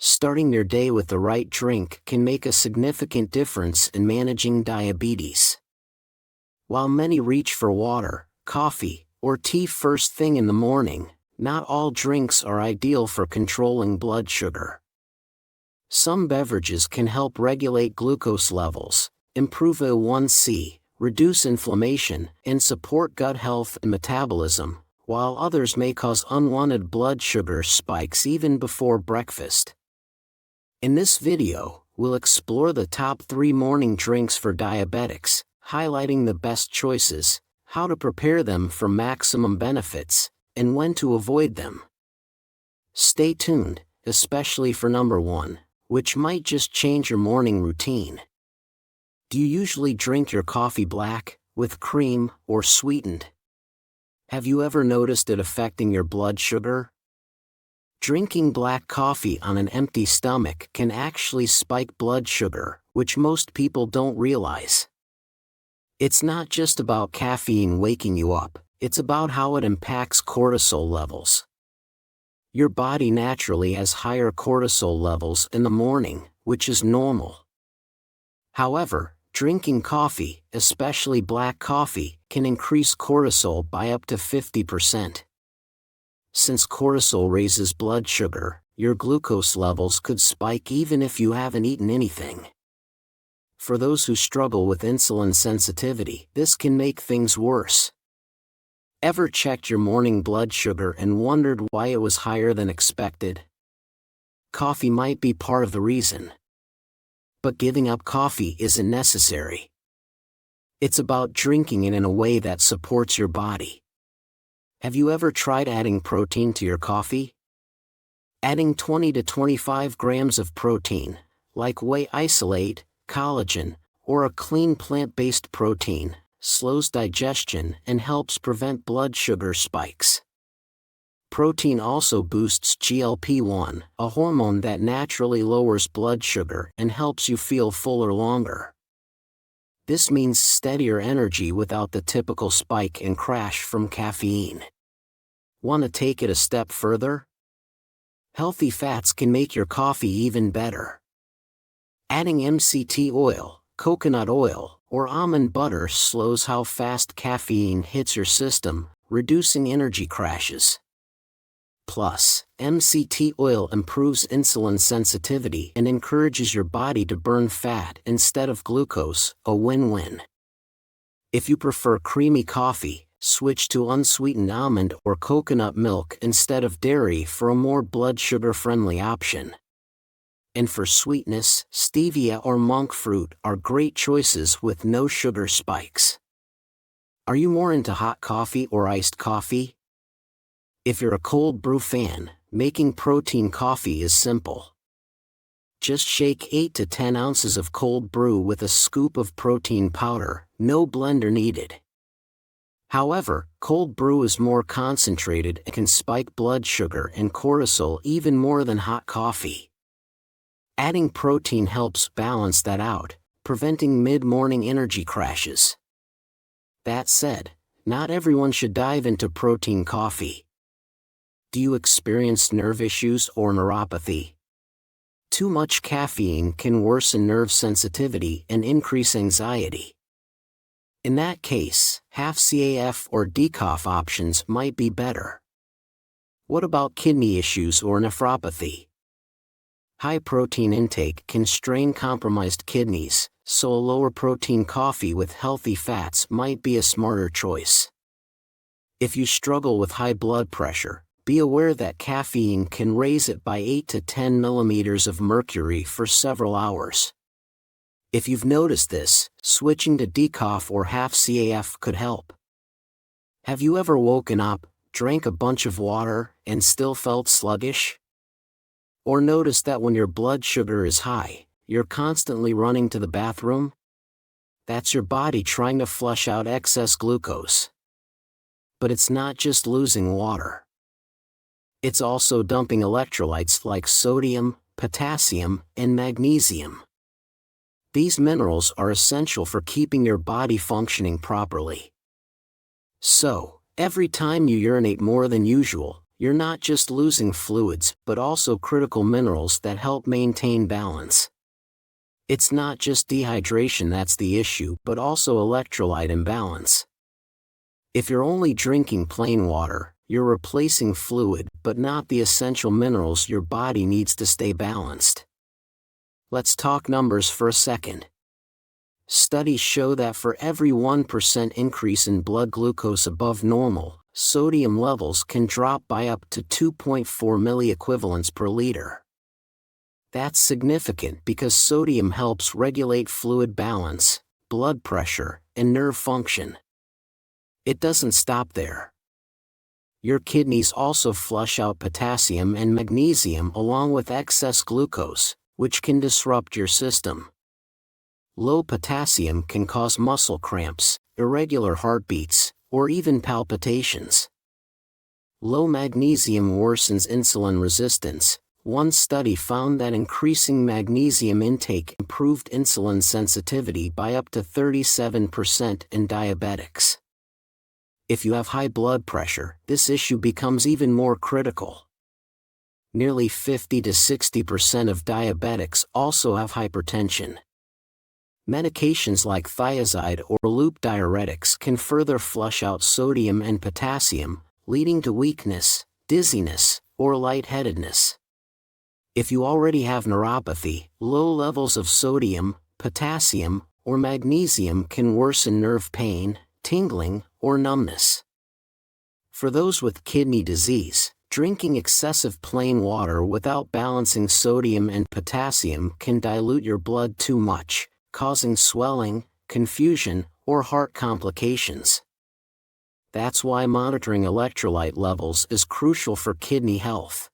Starting your day with the right drink can make a significant difference in managing diabetes. While many reach for water, coffee, or tea first thing in the morning, not all drinks are ideal for controlling blood sugar. Some beverages can help regulate glucose levels, improve A1C, reduce inflammation, and support gut health and metabolism, while others may cause unwanted blood sugar spikes even before breakfast. In this video, we'll explore the top 3 morning drinks for diabetics, highlighting the best choices, how to prepare them for maximum benefits, and when to avoid them. Stay tuned, especially for number 1, which might just change your morning routine. Do you usually drink your coffee black, with cream, or sweetened? Have you ever noticed it affecting your blood sugar? Drinking black coffee on an empty stomach can actually spike blood sugar, which most people don't realize. It's not just about caffeine waking you up, it's about how it impacts cortisol levels. Your body naturally has higher cortisol levels in the morning, which is normal. However, drinking coffee, especially black coffee, can increase cortisol by up to 50%. Since cortisol raises blood sugar, your glucose levels could spike even if you haven't eaten anything. For those who struggle with insulin sensitivity, this can make things worse. Ever checked your morning blood sugar and wondered why it was higher than expected? Coffee might be part of the reason. But giving up coffee isn't necessary. It's about drinking it in a way that supports your body. Have you ever tried adding protein to your coffee? Adding 20 to 25 grams of protein, like whey isolate, collagen, or a clean plant-based protein, slows digestion and helps prevent blood sugar spikes. Protein also boosts GLP-1, a hormone that naturally lowers blood sugar and helps you feel fuller longer. This means steadier energy without the typical spike and crash from caffeine. Want to take it a step further? Healthy fats can make your coffee even better. Adding MCT oil, coconut oil, or almond butter slows how fast caffeine hits your system, reducing energy crashes. Plus, MCT oil improves insulin sensitivity and encourages your body to burn fat instead of glucose, a win-win. If you prefer creamy coffee, switch to unsweetened almond or coconut milk instead of dairy for a more blood sugar-friendly option. And for sweetness, stevia or monk fruit are great choices with no sugar spikes. Are you more into hot coffee or iced coffee? If you're a cold brew fan, making protein coffee is simple. Just shake 8 to 10 ounces of cold brew with a scoop of protein powder, no blender needed. However, cold brew is more concentrated and can spike blood sugar and cortisol even more than hot coffee. Adding protein helps balance that out, preventing mid-morning energy crashes. That said, not everyone should dive into protein coffee. Do you experience nerve issues or neuropathy? Too much caffeine can worsen nerve sensitivity and increase anxiety. In that case, half CAF or decaf options might be better. What about kidney issues or nephropathy? High protein intake can strain compromised kidneys, so a lower protein coffee with healthy fats might be a smarter choice. If you struggle with high blood pressure, be aware that caffeine can raise it by 8 to 10 millimeters of mercury for several hours. If you've noticed this, switching to decaf or half CAF could help. Have you ever woken up, drank a bunch of water, and still felt sluggish? Or noticed that when your blood sugar is high, you're constantly running to the bathroom? That's your body trying to flush out excess glucose. But it's not just losing water. It's also dumping electrolytes like sodium, potassium, and magnesium. These minerals are essential for keeping your body functioning properly. So, every time you urinate more than usual, you're not just losing fluids but also critical minerals that help maintain balance. It's not just dehydration that's the issue but also electrolyte imbalance. If you're only drinking plain water, you're replacing fluid but not the essential minerals your body needs to stay balanced. Let's talk numbers for a second. Studies show that for every 1% increase in blood glucose above normal, sodium levels can drop by up to 2.4 milliequivalents per liter. That's significant because sodium helps regulate fluid balance, blood pressure, and nerve function. It doesn't stop there. Your kidneys also flush out potassium and magnesium along with excess glucose, which can disrupt your system. Low potassium can cause muscle cramps, irregular heartbeats, or even palpitations. Low magnesium worsens insulin resistance. One study found that increasing magnesium intake improved insulin sensitivity by up to 37% in diabetics. If you have high blood pressure, this issue becomes even more critical. Nearly 50 to 60% of diabetics also have hypertension. Medications like thiazide or loop diuretics can further flush out sodium and potassium, leading to weakness, dizziness, or lightheadedness. If you already have neuropathy, low levels of sodium, potassium, or magnesium can worsen nerve pain, tingling, or numbness. For those with kidney disease, drinking excessive plain water without balancing sodium and potassium can dilute your blood too much, causing swelling, confusion, or heart complications. That's why monitoring electrolyte levels is crucial for kidney health.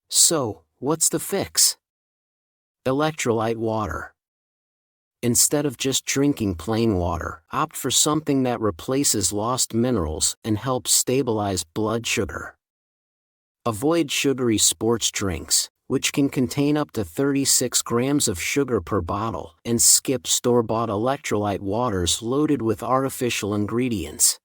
So, what's the fix? Electrolyte water. Instead of just drinking plain water, opt for something that replaces lost minerals and helps stabilize blood sugar. Avoid sugary sports drinks, which can contain up to 36 grams of sugar per bottle, and skip store-bought electrolyte waters loaded with artificial ingredients.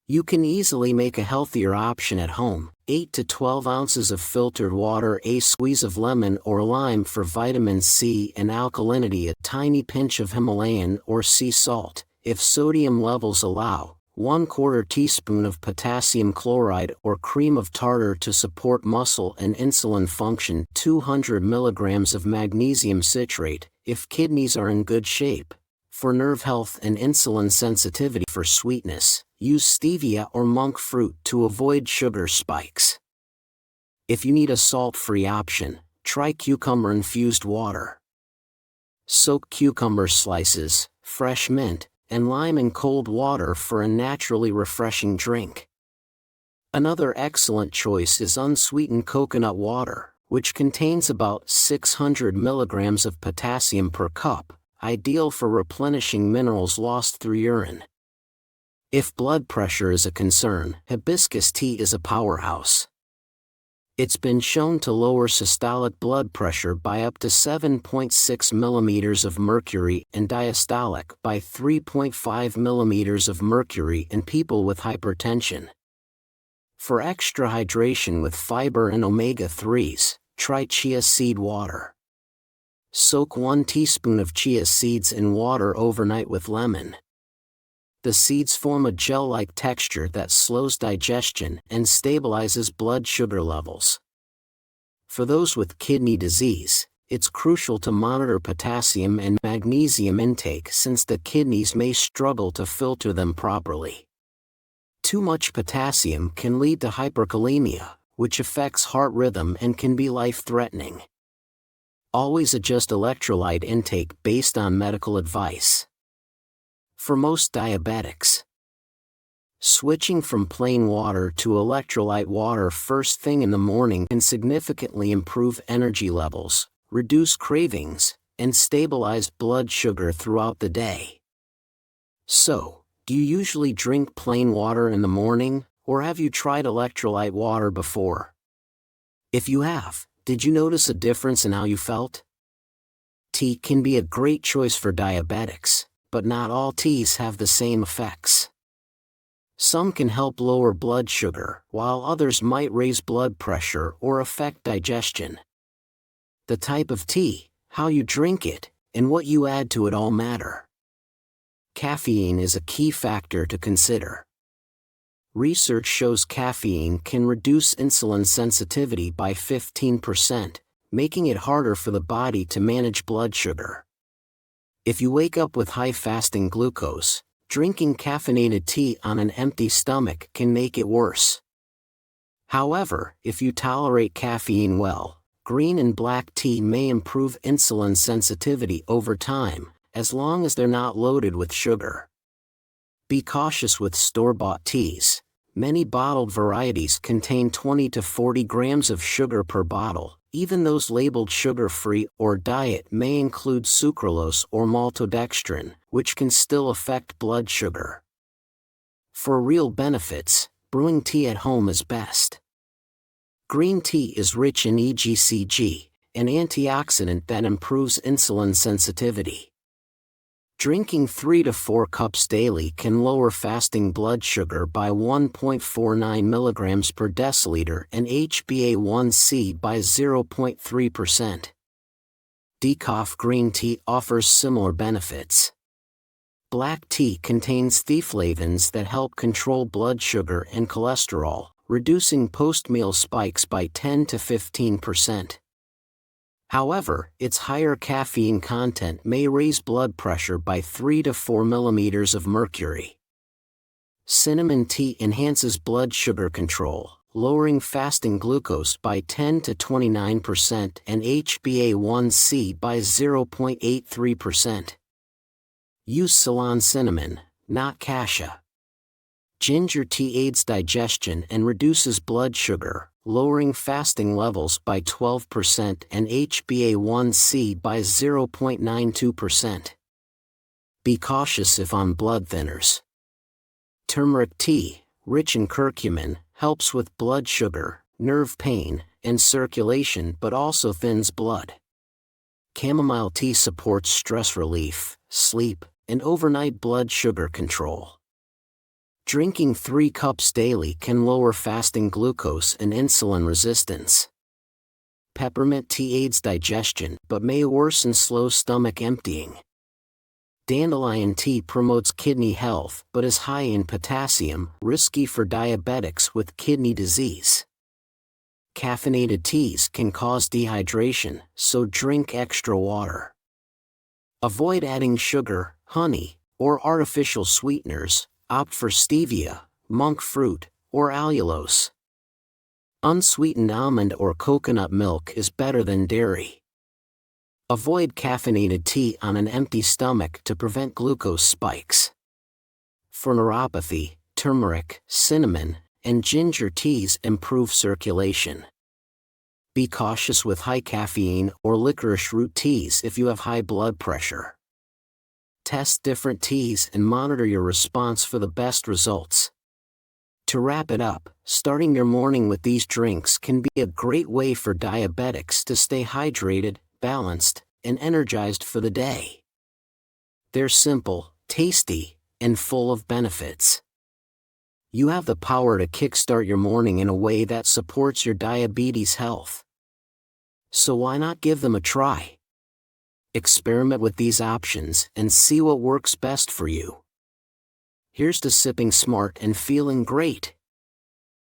You can easily make a healthier option at home: 8 to 12 ounces of filtered water, a squeeze of lemon or lime for vitamin C and alkalinity, a tiny pinch of Himalayan or sea salt, if sodium levels allow, 1/4 teaspoon of potassium chloride or cream of tartar to support muscle and insulin function, 200 milligrams of magnesium citrate, if kidneys are in good shape. For nerve health and insulin sensitivity, for sweetness, use stevia or monk fruit to avoid sugar spikes. If you need a salt-free option, try cucumber-infused water. Soak cucumber slices, fresh mint, and lime in cold water for a naturally refreshing drink. Another excellent choice is unsweetened coconut water, which contains about 600 milligrams of potassium per cup, ideal for replenishing minerals lost through urine. If blood pressure is a concern, hibiscus tea is a powerhouse. It's been shown to lower systolic blood pressure by up to 7.6 millimeters of mercury and diastolic by 3.5 millimeters of mercury in people with hypertension. For extra hydration with fiber and omega-3s, try chia seed water. Soak 1 teaspoon of chia seeds in water overnight with lemon. The seeds form a gel-like texture that slows digestion and stabilizes blood sugar levels. For those with kidney disease, it's crucial to monitor potassium and magnesium intake since the kidneys may struggle to filter them properly. Too much potassium can lead to hyperkalemia, which affects heart rhythm and can be life-threatening. Always adjust electrolyte intake based on medical advice. For most diabetics, switching from plain water to electrolyte water first thing in the morning can significantly improve energy levels, reduce cravings, and stabilize blood sugar throughout the day. So, do you usually drink plain water in the morning, or have you tried electrolyte water before? If you have, did you notice a difference in how you felt? Tea can be a great choice for diabetics, but not all teas have the same effects. Some can help lower blood sugar, while others might raise blood pressure or affect digestion. The type of tea, how you drink it, and what you add to it all matter. Caffeine is a key factor to consider. Research shows caffeine can reduce insulin sensitivity by 15%, making it harder for the body to manage blood sugar. If you wake up with high fasting glucose, drinking caffeinated tea on an empty stomach can make it worse. However, if you tolerate caffeine well, green and black tea may improve insulin sensitivity over time, as long as they're not loaded with sugar. Be cautious with store-bought teas. Many bottled varieties contain 20 to 40 grams of sugar per bottle. Even those labeled sugar-free or diet may include sucralose or maltodextrin, which can still affect blood sugar. For real benefits, brewing tea at home is best. Green tea is rich in EGCG, an antioxidant that improves insulin sensitivity. Drinking 3 to 4 cups daily can lower fasting blood sugar by 1.49 milligrams per deciliter and HbA1c by 0.3%. Decaf green tea offers similar benefits. Black tea contains theaflavins that help control blood sugar and cholesterol, reducing post-meal spikes by 10 to 15%. However, its higher caffeine content may raise blood pressure by 3 to 4 millimeters of mercury. Cinnamon tea enhances blood sugar control, lowering fasting glucose by 10 to 29% and HbA1c by 0.83%. Use Ceylon cinnamon, not cassia. Ginger tea aids digestion and reduces blood sugar, lowering fasting levels by 12% and HbA1c by 0.92%. Be cautious if on blood thinners. Turmeric tea, rich in curcumin, helps with blood sugar, nerve pain, and circulation but also thins blood. Chamomile tea supports stress relief, sleep, and overnight blood sugar control. Drinking 3 cups daily can lower fasting glucose and insulin resistance. Peppermint tea aids digestion but may worsen slow stomach emptying. Dandelion tea promotes kidney health but is high in potassium, risky for diabetics with kidney disease. Caffeinated teas can cause dehydration, so drink extra water. Avoid adding sugar, honey, or artificial sweeteners. Opt for stevia, monk fruit, or allulose. Unsweetened almond or coconut milk is better than dairy. Avoid caffeinated tea on an empty stomach to prevent glucose spikes. For neuropathy, turmeric, cinnamon, and ginger teas improve circulation. Be cautious with high caffeine or licorice root teas if you have high blood pressure. Test different teas and monitor your response for the best results. To wrap it up, starting your morning with these drinks can be a great way for diabetics to stay hydrated, balanced, and energized for the day. They're simple, tasty, and full of benefits. You have the power to kickstart your morning in a way that supports your diabetes health. So why not give them a try? Experiment with these options and see what works best for you. Here's to sipping smart and feeling great.